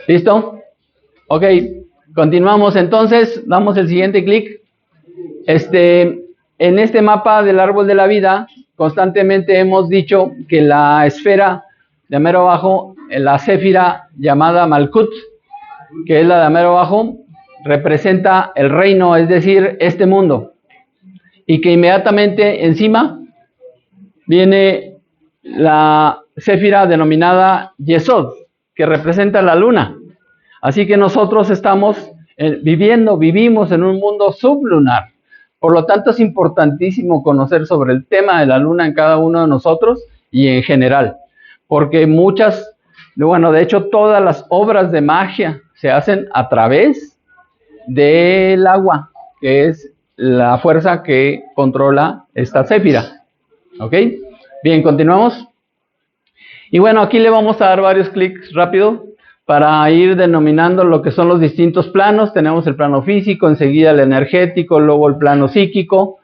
¿Listo? Ok, continuamos entonces, damos el siguiente clic. En este mapa del árbol de la vida, constantemente hemos dicho que la esfera de mero abajo, la céfira llamada Malkut, que es la de mero abajo, representa el reino, es decir, este mundo. Y que inmediatamente encima viene la céfira denominada Yesod, que representa la luna. Así que nosotros estamos vivimos en un mundo sublunar. Por lo tanto, es importantísimo conocer sobre el tema de la luna en cada uno de nosotros y en general. Porque de hecho, todas las obras de magia se hacen a través del agua, que es la fuerza que controla esta céfira. ¿Ok? Bien, continuamos. Y bueno, aquí le vamos a dar varios clics rápido para ir denominando lo que son los distintos planos. Tenemos el plano físico, enseguida el energético, luego el plano psíquico,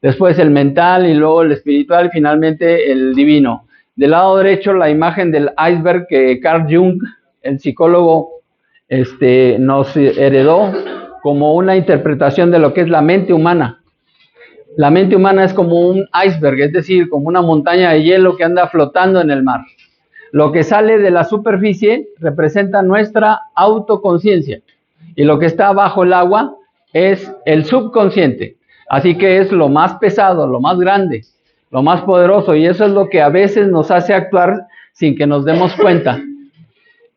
después el mental y luego el espiritual y finalmente el divino. Del lado derecho, la imagen del iceberg que Carl Jung, el psicólogo, nos heredó como una interpretación de lo que es la mente humana. La mente humana es como un iceberg, es decir, como una montaña de hielo que anda flotando en el mar. Lo que sale de la superficie representa nuestra autoconciencia y lo que está bajo el agua es el subconsciente. Así que es lo más pesado, lo más grande, lo más poderoso, y eso es lo que a veces nos hace actuar sin que nos demos cuenta.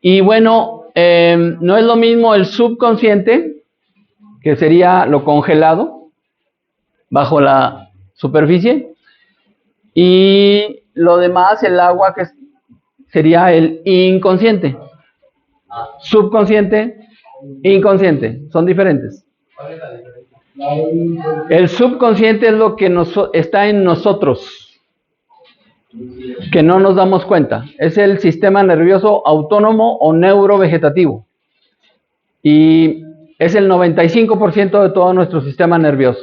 Y bueno, no es lo mismo el subconsciente, que sería lo congelado bajo la superficie, y lo demás, el agua, que sería el inconsciente. Subconsciente, inconsciente, son diferentes. El subconsciente es lo que está en nosotros, que no nos damos cuenta. Es el sistema nervioso autónomo o neurovegetativo. Y es el 95% de todo nuestro sistema nervioso.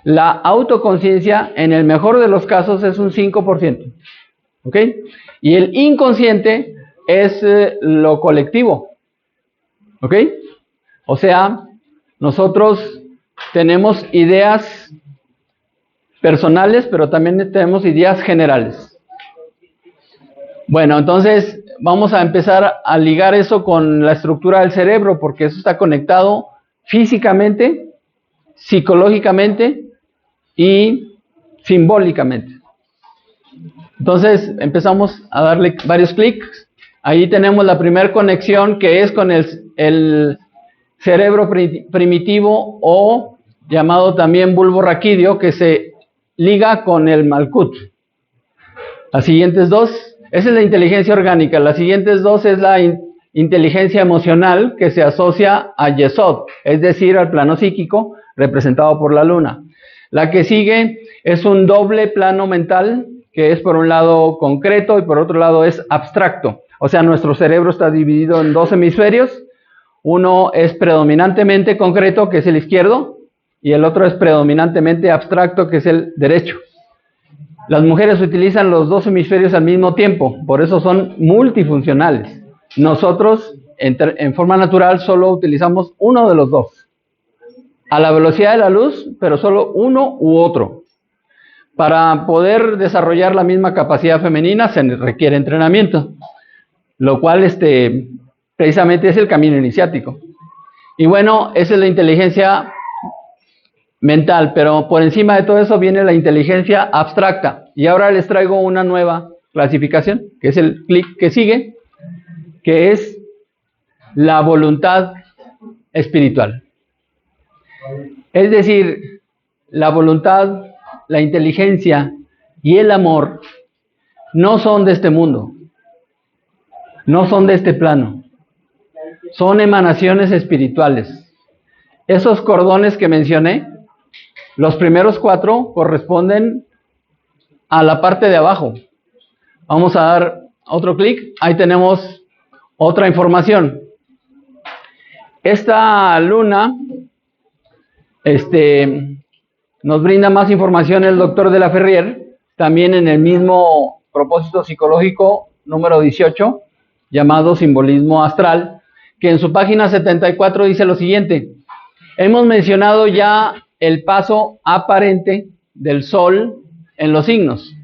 La autoconciencia, en el mejor de los casos, es un 5%. ¿Ok? Y el inconsciente es lo colectivo. ¿Ok? O sea, nosotros tenemos ideas personales, pero también tenemos ideas generales. Bueno, entonces vamos a empezar a ligar eso con la estructura del cerebro, porque eso está conectado físicamente, psicológicamente y simbólicamente. Entonces empezamos a darle varios clics. Ahí tenemos la primera conexión, que es con el cerebro primitivo, o llamado también bulbo raquídeo, que se liga con el Malkut. Las siguientes dos, esa es la inteligencia orgánica. Las siguientes dos es la inteligencia emocional, que se asocia a Yesod, es decir, al plano psíquico representado por la luna. La que sigue es un doble plano mental, que es por un lado concreto y por otro lado es abstracto. O sea, nuestro cerebro está dividido en dos hemisferios. Uno es predominantemente concreto, que es el izquierdo, y el otro es predominantemente abstracto, que es el derecho. Las mujeres utilizan los dos hemisferios al mismo tiempo, por eso son multifuncionales. Nosotros, en forma natural, solo utilizamos uno de los dos, a la velocidad de la luz, pero solo uno u otro. Para poder desarrollar la misma capacidad femenina se requiere entrenamiento, lo cual precisamente es el camino iniciático. Y bueno, esa es la inteligencia mental, pero por encima de todo eso viene la inteligencia abstracta. Y ahora les traigo una nueva clasificación, que es el clic que sigue, que es la voluntad espiritual. Es decir, la voluntad, la inteligencia y el amor no son de este mundo, no son de este plano, son emanaciones espirituales. Esos cordones que mencioné, los primeros 4 corresponden a la parte de abajo. Vamos a dar otro clic, ahí tenemos otra información. Esta luna nos brinda más información el doctor de la Ferrier, también en el mismo propósito psicológico número 18, llamado simbolismo astral, que en su página 74 dice lo siguiente: hemos mencionado ya el paso aparente del Sol en los signos.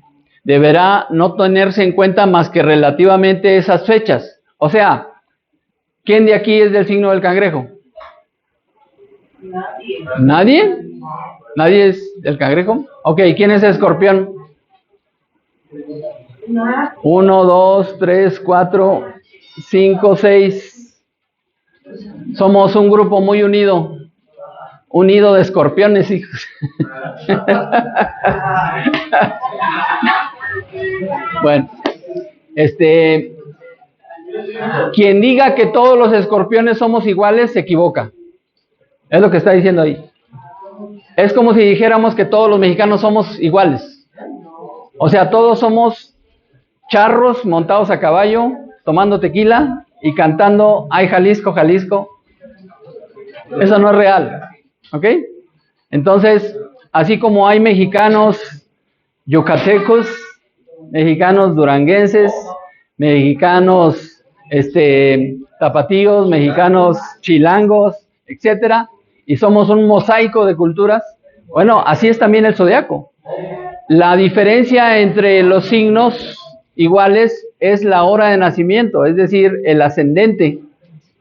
Deberá no tenerse en cuenta más que relativamente esas fechas. O sea, ¿quién de aquí es del signo del cangrejo? ¿Nadie? ¿Nadie es del cangrejo? Ok, ¿quién es escorpión? 1, 2, 3, 4, 5, 6. Somos un grupo muy unido. Unido de escorpiones, hijos. Bueno, quien diga que todos los escorpiones somos iguales, se equivoca. Es lo que está diciendo ahí. Es como si dijéramos que todos los mexicanos somos iguales. O sea, todos somos charros montados a caballo, tomando tequila y cantando "Ay, Jalisco, Jalisco". Eso no es real. ¿Ok? Entonces, así como hay mexicanos yucatecos, mexicanos duranguenses, mexicanos tapatíos, mexicanos chilangos, etcétera, y somos un mosaico de culturas, bueno, así es también el zodiaco. La diferencia entre los signos iguales es la hora de nacimiento, es decir, el ascendente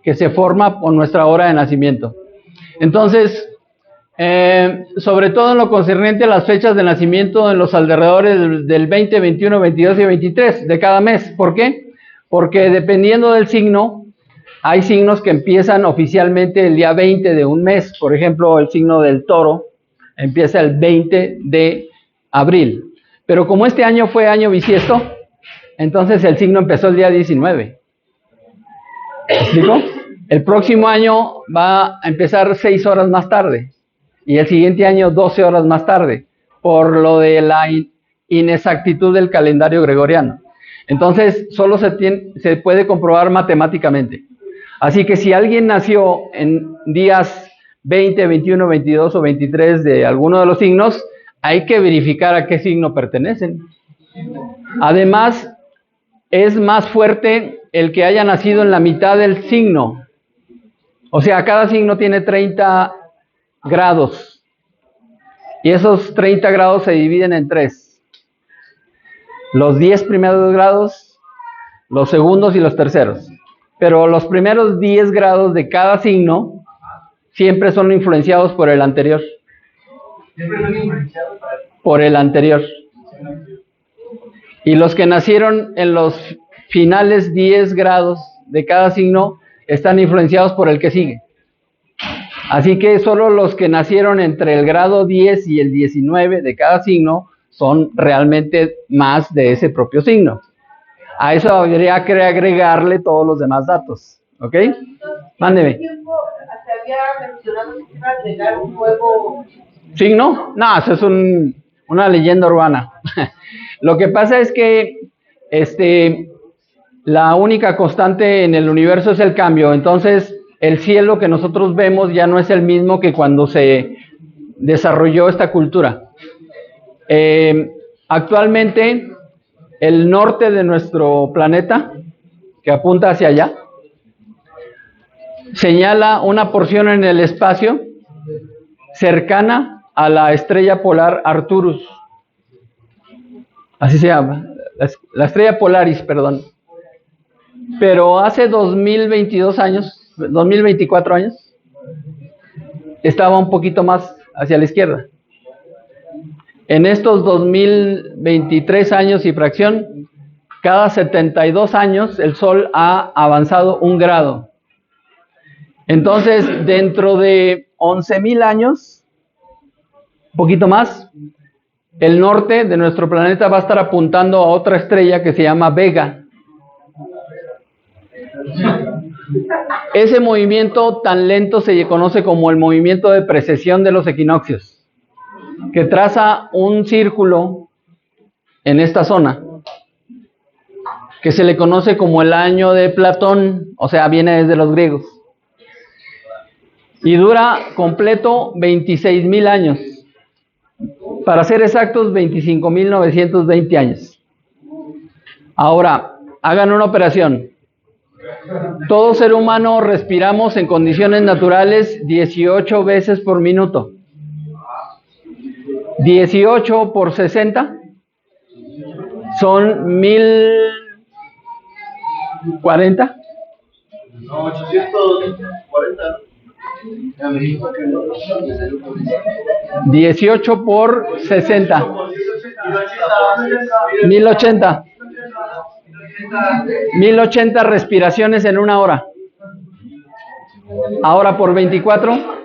que se forma por nuestra hora de nacimiento. Entonces, sobre todo en lo concerniente a las fechas de nacimiento en los alrededores del 20, 21, 22 y 23 de cada mes. ¿Por qué? Porque dependiendo del signo, hay signos que empiezan oficialmente el día 20 de un mes. Por ejemplo, el signo del Toro empieza el 20 de abril. Pero como este año fue año bisiesto, entonces el signo empezó el día 19. ¿Me explico? El próximo año va a empezar 6 horas más tarde y el siguiente año 12 horas más tarde, por lo de la inexactitud del calendario gregoriano. Entonces, solo se puede comprobar matemáticamente. Así que si alguien nació en días 20, 21, 22 o 23 de alguno de los signos, hay que verificar a qué signo pertenecen. Además, es más fuerte el que haya nacido en la mitad del signo. O sea, cada signo tiene 30 grados. Y esos 30 grados se dividen en 3. Los 10 primeros grados, los segundos y los terceros. Pero los primeros 10 grados de cada signo siempre son influenciados por el anterior. ¿Siempre son influenciados por el anterior? Y los que nacieron en los finales 10 grados de cada signo están influenciados por el que sigue. Así que solo los que nacieron entre el grado 10 y el 19 de cada signo son realmente más de ese propio signo. A eso habría que agregarle todos los demás datos. ¿Ok? Mándeme. ¿Qué tiempo se había mencionado que iba a agregar un nuevo signo? No, eso es una leyenda urbana. Lo que pasa es que la única constante en el universo es el cambio. Entonces, el cielo que nosotros vemos ya no es el mismo que cuando se desarrolló esta cultura. Actualmente, el norte de nuestro planeta, que apunta hacia allá, señala una porción en el espacio cercana a la estrella polar Arcturus. Así se llama, la estrella Polaris, perdón. Pero hace 2022 años, 2024 años, estaba un poquito más hacia la izquierda. En estos 2023 años y fracción, cada 72 años el Sol ha avanzado 1 grado. Entonces, dentro de 11,000 años, un poquito más, el norte de nuestro planeta va a estar apuntando a otra estrella que se llama Vega. Ese movimiento tan lento se conoce como el movimiento de precesión de los equinoccios, que traza un círculo en esta zona, que se le conoce como el año de Platón, o sea, viene desde los griegos. Y dura completo 26,000 años. Para ser exactos, 25,920 años. Ahora, hagan una operación. Todo ser humano respiramos en condiciones naturales 18 veces por minuto. 18 por 60 son 1040. No, 840. 18 por 60. 1080. 1080 respiraciones en una hora. Ahora por 24.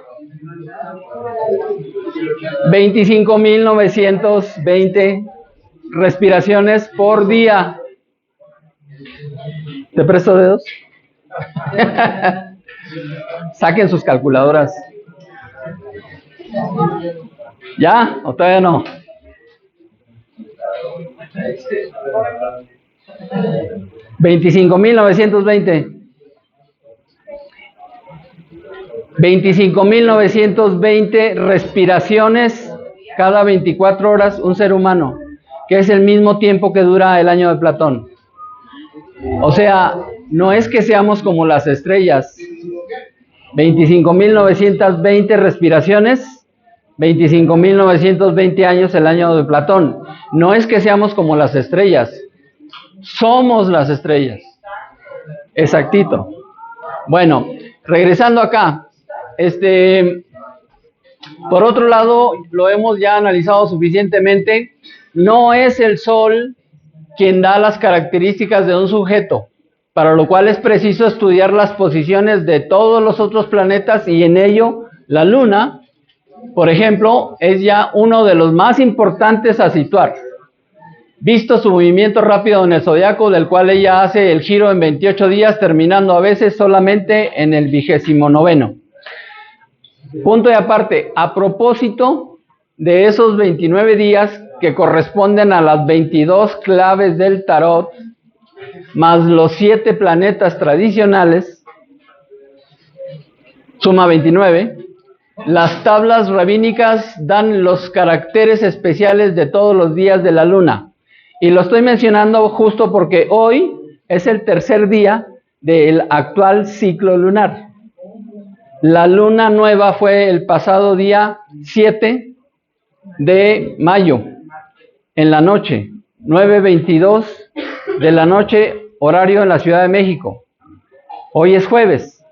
25.920 respiraciones por día. ¿Te presto dedos? Saquen sus calculadoras. ¿Ya? ¿O todavía no? 25.920. 25.920 respiraciones cada 24 horas un ser humano, que es el mismo tiempo que dura el año de Platón. O sea, no es que seamos como las estrellas. 25.920 respiraciones, 25.920 años el año de Platón. No es que seamos como las estrellas, somos las estrellas. Exactito. Bueno, regresando acá, por otro lado, lo hemos ya analizado suficientemente, no es el Sol quien da las características de un sujeto, para lo cual es preciso estudiar las posiciones de todos los otros planetas y en ello la Luna, por ejemplo, es ya uno de los más importantes a situar. Visto su movimiento rápido en el zodiaco, del cual ella hace el giro en 28 días, terminando a veces solamente en el 29º. Punto y aparte, a propósito de esos 29 días que corresponden a las 22 claves del tarot, más los 7 planetas tradicionales, suma 29, las tablas rabínicas dan los caracteres especiales de todos los días de la luna. Y lo estoy mencionando justo porque hoy es el tercer día del actual ciclo lunar. La luna nueva fue el pasado día 7 de mayo, en la noche, 9:22 de la noche, horario en la Ciudad de México. Hoy es jueves,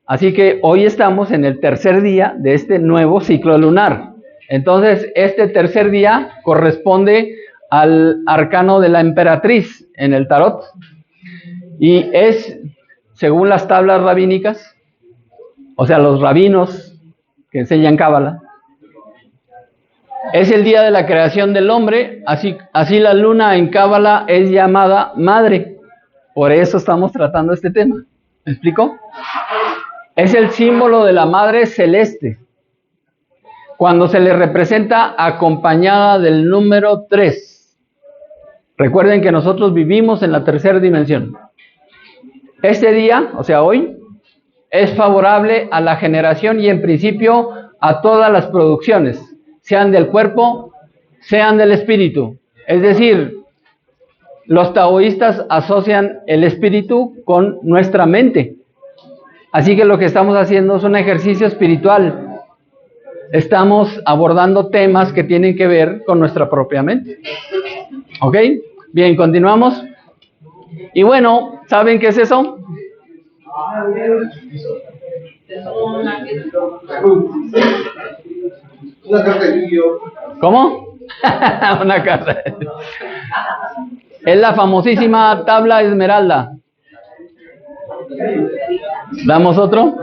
así que hoy estamos en el tercer día de este nuevo ciclo lunar. Entonces, este tercer día corresponde al arcano de la emperatriz en el tarot y es, según las tablas rabínicas, o sea, los rabinos que enseñan cábala, es el día de la creación del hombre, así la luna en cábala es llamada madre. Por eso estamos tratando este tema. ¿Me explico? Es el símbolo de la madre celeste, cuando se le representa acompañada del número 3. Recuerden que nosotros vivimos en la tercera dimensión. Este día, o sea hoy, es favorable a la generación y en principio a todas las producciones, sean del cuerpo, sean del espíritu. Es decir, los taoístas asocian el espíritu con nuestra mente. Así que lo que estamos haciendo es un ejercicio espiritual. Estamos abordando temas que tienen que ver con nuestra propia mente. ¿Ok? Bien, continuamos. Y bueno, ¿saben qué es eso? Una carta de Yu-Gi-Oh. ¿Cómo? Una carta. Es la famosísima tabla esmeralda. ¿Damos otro?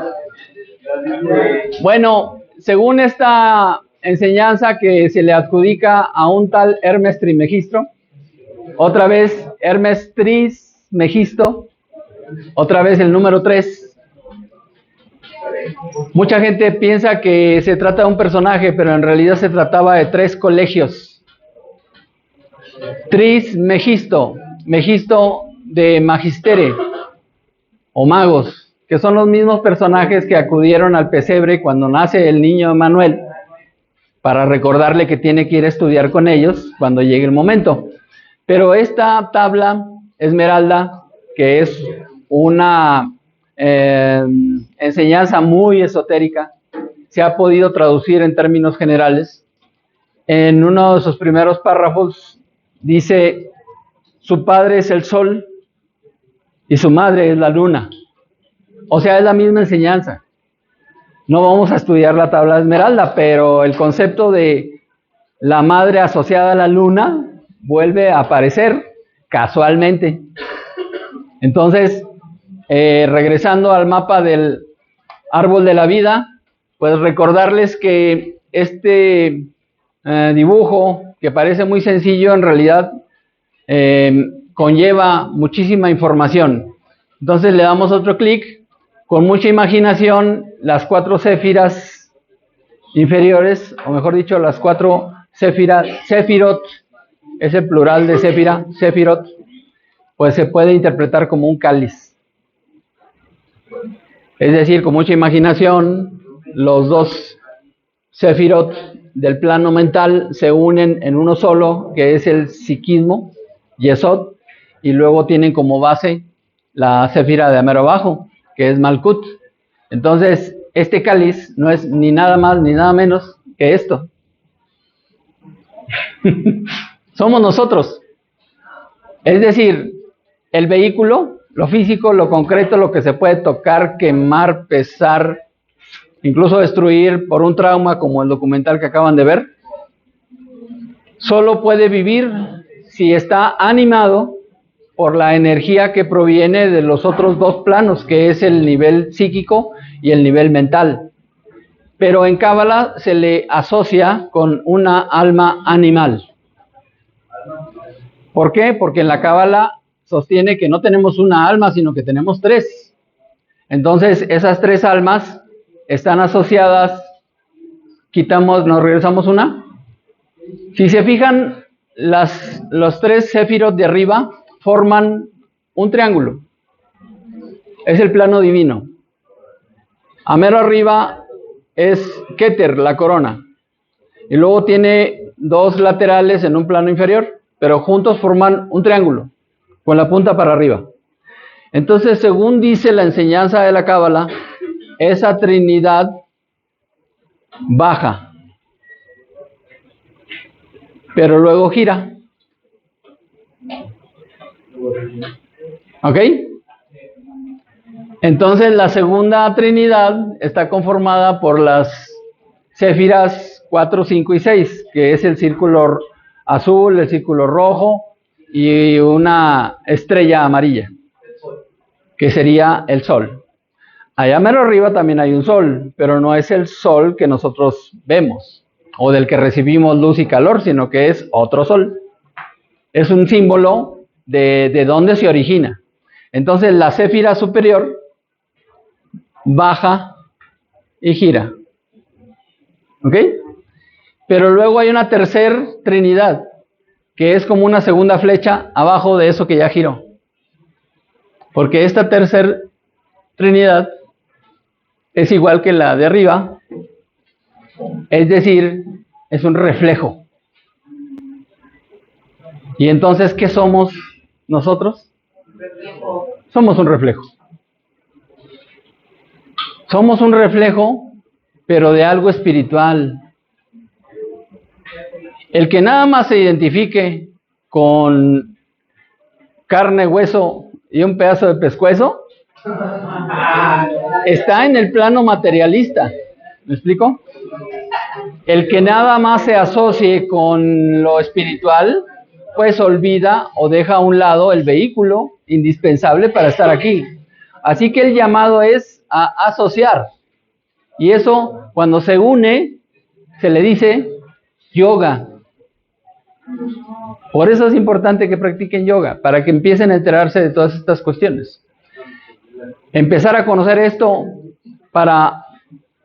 Bueno, según esta enseñanza que se le adjudica a un tal Hermes Trismegisto, otra vez Hermes Trismegisto, otra vez el número 3. Mucha gente piensa que se trata de un personaje, pero en realidad se trataba de 3 colegios. Trismegisto, Megisto de Magistere o magos, que son los mismos personajes que acudieron al pesebre cuando nace el niño Emanuel, para recordarle que tiene que ir a estudiar con ellos cuando llegue el momento. Pero esta tabla esmeralda, que es una enseñanza muy esotérica, se ha podido traducir en términos generales. En uno de sus primeros párrafos dice: su padre es el sol y su madre es la luna. O sea, es la misma enseñanza. No vamos a estudiar la tabla de Esmeralda, pero el concepto de la madre asociada a la luna vuelve a aparecer casualmente. Entonces, regresando al mapa del árbol de la vida, pues recordarles que este dibujo, que parece muy sencillo, en realidad conlleva muchísima información. Entonces le damos otro clic. Con mucha imaginación, las 4 séfiras inferiores, o mejor dicho, las 4 sefirot, es el plural de séfira, sefirot, pues se puede interpretar como un cáliz. Es decir, con mucha imaginación, los 2 sefirot del plano mental se unen en uno solo, que es el psiquismo, Yesod, y luego tienen como base la séfira de mero abajo, que es Malkut. Entonces, este cáliz no es ni nada más ni nada menos que esto. Somos nosotros. Es decir, el vehículo, lo físico, lo concreto, lo que se puede tocar, quemar, pesar, incluso destruir por un trauma como el documental que acaban de ver, solo puede vivir si está animado por la energía que proviene de los otros 2 planos, que es el nivel psíquico y el nivel mental. Pero en Cábala se le asocia con una alma animal. ¿Por qué? Porque en la Cábala sostiene que no tenemos una alma, sino que tenemos 3. Entonces, esas 3 almas están asociadas. Nos regresamos una. Si se fijan, los 3 sefirot de arriba forman un triángulo. Es el plano divino. A mero arriba es Keter, la corona. Y luego tiene 2 laterales en un plano inferior, pero juntos forman un triángulo, con la punta para arriba. Entonces, según dice la enseñanza de la Cábala, esa trinidad baja, pero luego gira. ¿Ok? Entonces la segunda trinidad está conformada por las séfiras 4, 5 y 6, que es el círculo azul, el círculo rojo y una estrella amarilla, que sería el sol. Allá mero arriba también hay un sol, pero no es el sol que nosotros vemos o del que recibimos luz y calor, sino que es otro sol. Es un símbolo de dónde se origina. Entonces la séfira superior baja y gira. ¿Ok? Pero luego hay una tercera trinidad, que es como una segunda flecha abajo de eso que ya giró. Porque esta tercera trinidad es igual que la de arriba, es decir, es un reflejo. Y entonces, ¿qué somos nosotros? Somos un reflejo. Somos un reflejo, pero de algo espiritual. El que nada más se identifique con carne, hueso y un pedazo de pescuezo, está en el plano materialista. ¿Me explico? El que nada más se asocie con lo espiritual, pues olvida o deja a un lado el vehículo indispensable para estar aquí. Así que el llamado es a asociar. Y eso, cuando se une, se le dice yoga. Por eso es importante que practiquen yoga, para que empiecen a enterarse de todas estas cuestiones. Empezar a conocer esto para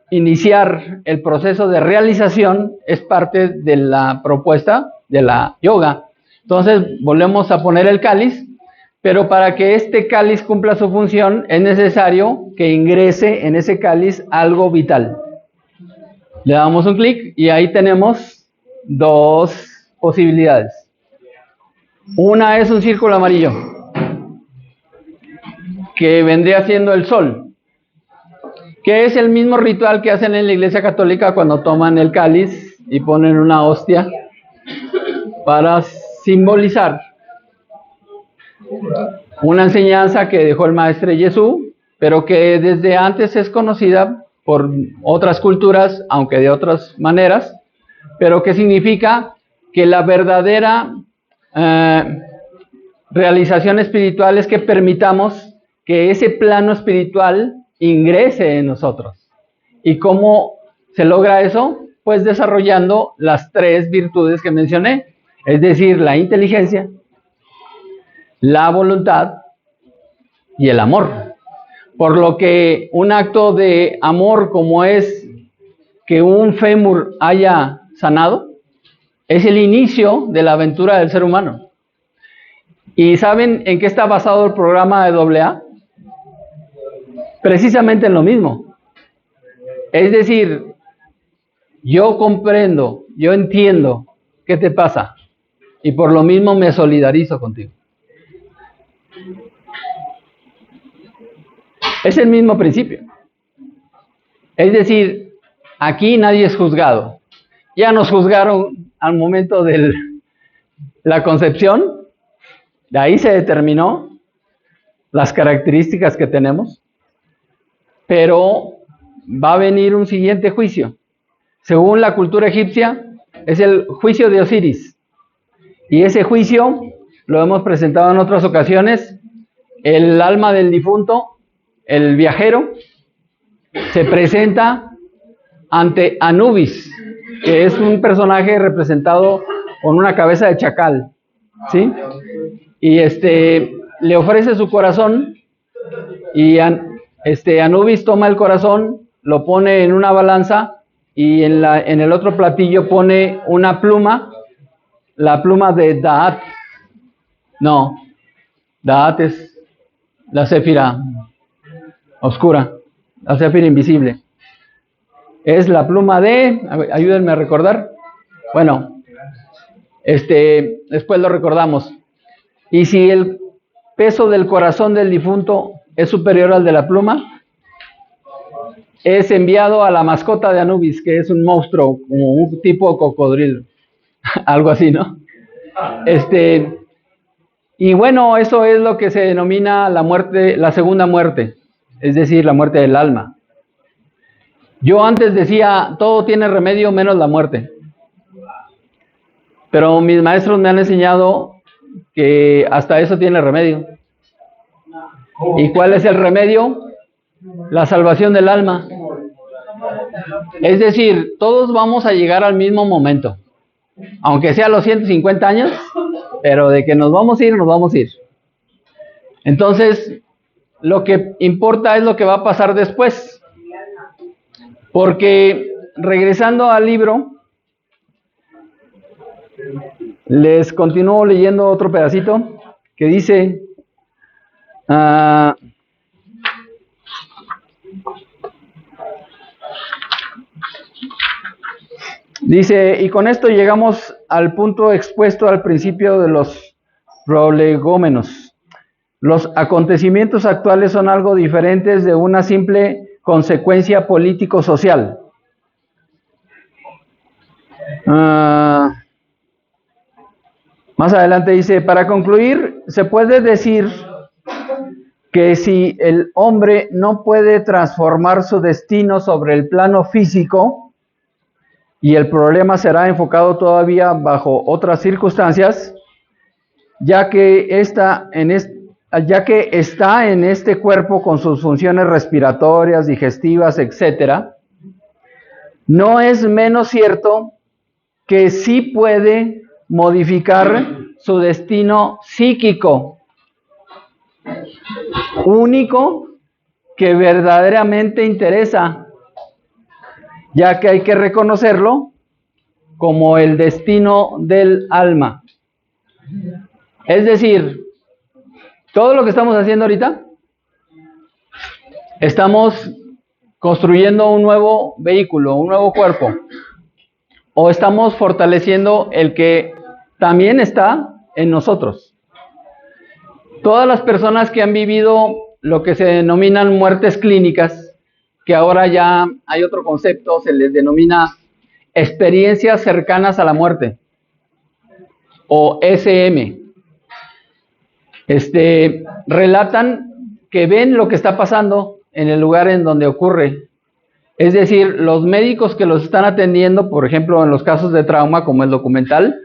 iniciar el proceso de realización es parte de la propuesta de la yoga. Entonces, volvemos a poner el cáliz, pero para que este cáliz cumpla su función, es necesario que ingrese en ese cáliz algo vital. Le damos un clic y ahí tenemos 2 posibilidades. Una es un círculo amarillo. que vendría siendo el sol, que es el mismo ritual que hacen en la Iglesia Católica cuando toman el cáliz y ponen una hostia para simbolizar una enseñanza que dejó el Maestro Jesús, pero que desde antes es conocida por otras culturas, aunque de otras maneras, pero que significa que la verdadera realización espiritual es que permitamos que ese plano espiritual ingrese en nosotros. ¿Y cómo se logra eso? Pues desarrollando las 3 virtudes que mencioné, es decir, la inteligencia, la voluntad y el amor. Por lo que un acto de amor como es que un fémur haya sanado, es el inicio de la aventura del ser humano. ¿Y saben en qué está basado el programa de AA? Precisamente en lo mismo. Es decir, yo comprendo, yo entiendo qué te pasa y por lo mismo me solidarizo contigo. Es el mismo principio. Es decir, aquí nadie es juzgado. Ya nos juzgaron al momento de la concepción, de ahí se determinó las características que tenemos, pero va a venir un siguiente juicio. Según la cultura egipcia, es el juicio de Osiris. Y ese juicio, lo hemos presentado en otras ocasiones, el alma del difunto, el viajero, se presenta ante Anubis, que es un personaje representado con una cabeza de chacal, ¿sí? Y le ofrece su corazón y Anubis toma el corazón, lo pone en una balanza y en el otro platillo pone una pluma, la pluma de Da'at. No, Da'at es la céfira oscura, la céfira invisible. Es la pluma de, ayúdenme a recordar. Bueno, después lo recordamos. Y si el peso del corazón del difunto es superior al de la pluma, es enviado a la mascota de Anubis, que es un monstruo, como un tipo cocodrilo, algo así, ¿no? Y bueno, eso es lo que se denomina la muerte, la segunda muerte, es decir, la muerte del alma. Yo antes decía, todo tiene remedio menos la muerte. Pero mis maestros me han enseñado que hasta eso tiene remedio. ¿Y cuál es el remedio? La salvación del alma. Es decir, todos vamos a llegar al mismo momento. Aunque sea a los 150 años, pero de que nos vamos a ir, nos vamos a ir. Entonces, lo que importa es lo que va a pasar después. Porque, regresando al libro, les continúo leyendo otro pedacito que dice, y con esto llegamos al punto expuesto al principio de los prolegómenos. Los acontecimientos actuales son algo diferentes de una simple consecuencia político-social. Más adelante dice, para concluir, se puede decir que si el hombre no puede transformar su destino sobre el plano físico, y el problema será enfocado todavía bajo otras circunstancias, ya que está en este cuerpo con sus funciones respiratorias, digestivas, etc., no es menos cierto que sí puede modificar su destino psíquico, único que verdaderamente interesa, ya que hay que reconocerlo como el destino del alma. Es decir, todo lo que estamos haciendo ahorita, estamos construyendo un nuevo vehículo, un nuevo cuerpo, o estamos fortaleciendo el que también está en nosotros. Todas las personas que han vivido lo que se denominan muertes clínicas, que ahora ya hay otro concepto, se les denomina experiencias cercanas a la muerte, o SM. Relatan que ven lo que está pasando en el lugar en donde ocurre. Es decir, los médicos que los están atendiendo, por ejemplo, en los casos de trauma, como el documental,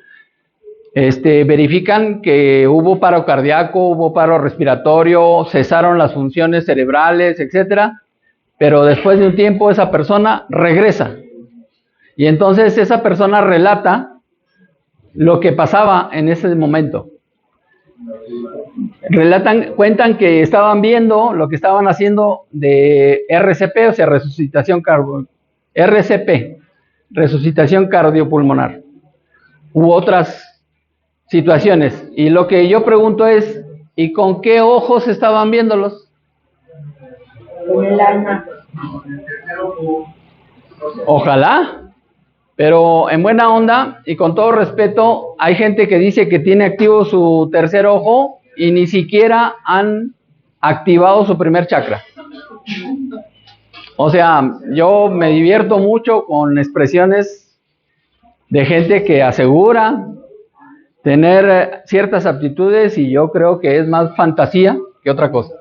verifican que hubo paro cardíaco, hubo paro respiratorio, cesaron las funciones cerebrales, etcétera, pero después de un tiempo esa persona regresa. Y entonces esa persona relata lo que pasaba en ese momento. Cuentan que estaban viendo lo que estaban haciendo de RCP, o sea, resucitación cardiopulmonar, u otras situaciones. Y lo que yo pregunto es, ¿y con qué ojos estaban viéndolos? Con el alma. Ojalá. Pero en buena onda y con todo respeto, hay gente que dice que tiene activo su tercer ojo y ni siquiera han activado su primer chakra. O sea, yo me divierto mucho con expresiones de gente que asegura tener ciertas aptitudes y yo creo que es más fantasía que otra cosa.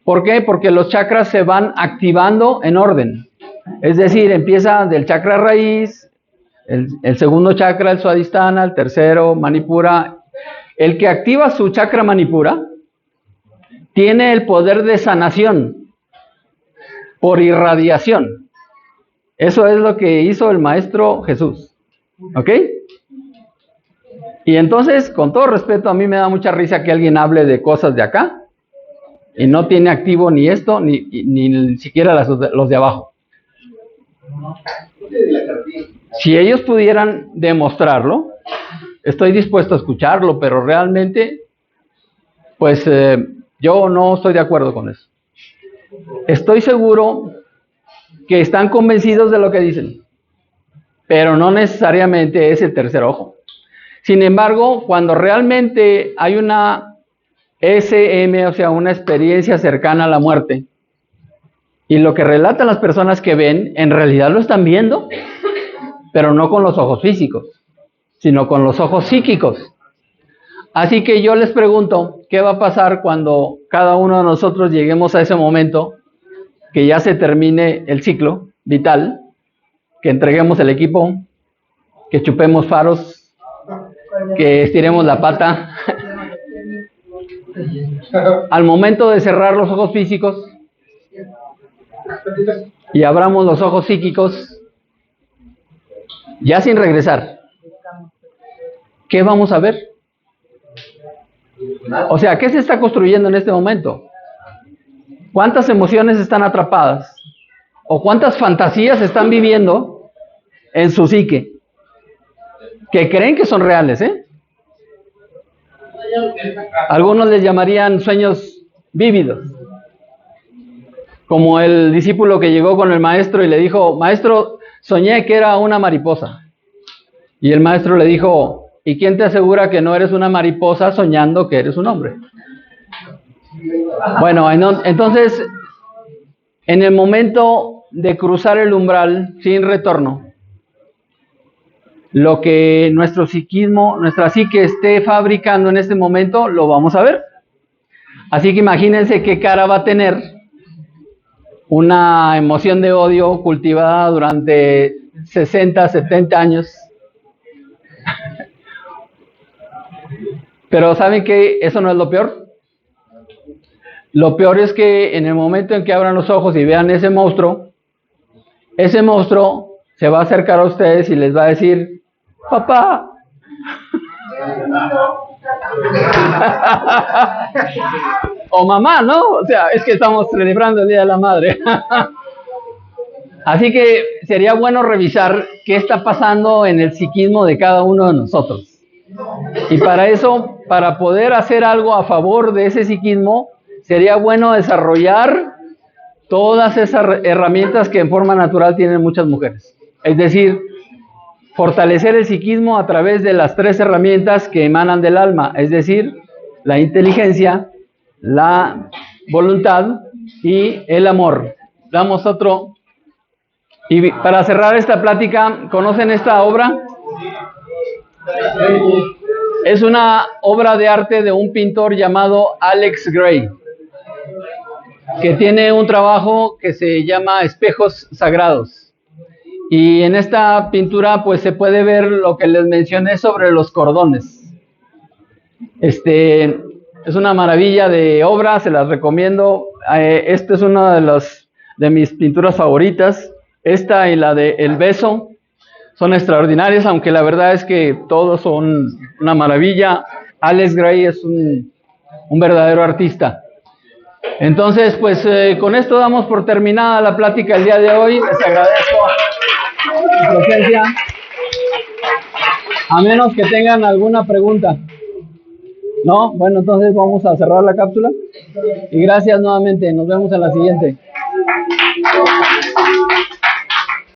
¿Por qué? Porque los chakras se van activando en orden. Es decir, empieza del chakra raíz, el segundo chakra, el Swadhisthana, el tercero, Manipura. El que activa su chakra Manipura tiene el poder de sanación por irradiación. Eso es lo que hizo el Maestro Jesús. ¿Ok? Y entonces, con todo respeto, a mí me da mucha risa que alguien hable de cosas de acá y no tiene activo ni esto, ni siquiera los de abajo. Si ellos pudieran demostrarlo, estoy dispuesto a escucharlo, pero realmente, pues yo no estoy de acuerdo con eso. Estoy seguro que están convencidos de lo que dicen, pero no necesariamente es el tercer ojo. Sin embargo, cuando realmente hay una SM, o sea, una experiencia cercana a la muerte, y lo que relatan las personas que ven, en realidad lo están viendo, pero no con los ojos físicos, sino con los ojos psíquicos. Así que yo les pregunto, ¿qué va a pasar cuando cada uno de nosotros lleguemos a ese momento, que ya se termine el ciclo vital, que entreguemos el equipo, que chupemos faros, que estiremos la pata? Al momento de cerrar los ojos físicos y abramos los ojos psíquicos, ya sin regresar, ¿qué vamos a ver? O sea, ¿qué se está construyendo en este momento? ¿Cuántas emociones están atrapadas? ¿O cuántas fantasías están viviendo en su psique? Que creen que son reales, ¿eh? Algunos les llamarían sueños vívidos. Como el discípulo que llegó con el maestro y le dijo, maestro, soñé que era una mariposa. Y el maestro le dijo, ¿y quién te asegura que no eres una mariposa soñando que eres un hombre? Bueno, entonces, en el momento de cruzar el umbral sin retorno, lo que nuestro psiquismo, nuestra psique esté fabricando en este momento, lo vamos a ver. Así que imagínense qué cara va a tener una emoción de odio cultivada durante 60, 70 años. Pero ¿saben qué? Eso no es lo peor. Lo peor es que en el momento en que abran los ojos y vean ese monstruo se va a acercar a ustedes y les va a decir, papá. O mamá, ¿no? O sea, es que estamos celebrando el Día de la Madre. Así que sería bueno revisar qué está pasando en el psiquismo de cada uno de nosotros. Y para eso, para poder hacer algo a favor de ese psiquismo, sería bueno desarrollar todas esas herramientas que en forma natural tienen muchas mujeres. Es decir, fortalecer el psiquismo a través de las 3 herramientas que emanan del alma, es decir, la inteligencia, la voluntad y el amor. Damos otro. Y para cerrar esta plática, ¿conocen esta obra? Es una obra de arte de un pintor llamado Alex Gray, que tiene un trabajo que se llama Espejos Sagrados. Y en esta pintura pues se puede ver lo que les mencioné sobre los cordones. Es una maravilla de obra, se las recomiendo. Esta es una de mis pinturas favoritas. Esta y la de El Beso son extraordinarias, aunque la verdad es que todos son una maravilla. Alex Gray es un verdadero artista. Entonces, pues con esto damos por terminada la plática el día de hoy. Les agradezco su presencia. A menos que tengan alguna pregunta. ¿No? Bueno, entonces vamos a cerrar la cápsula. Y gracias nuevamente. Nos vemos en la siguiente.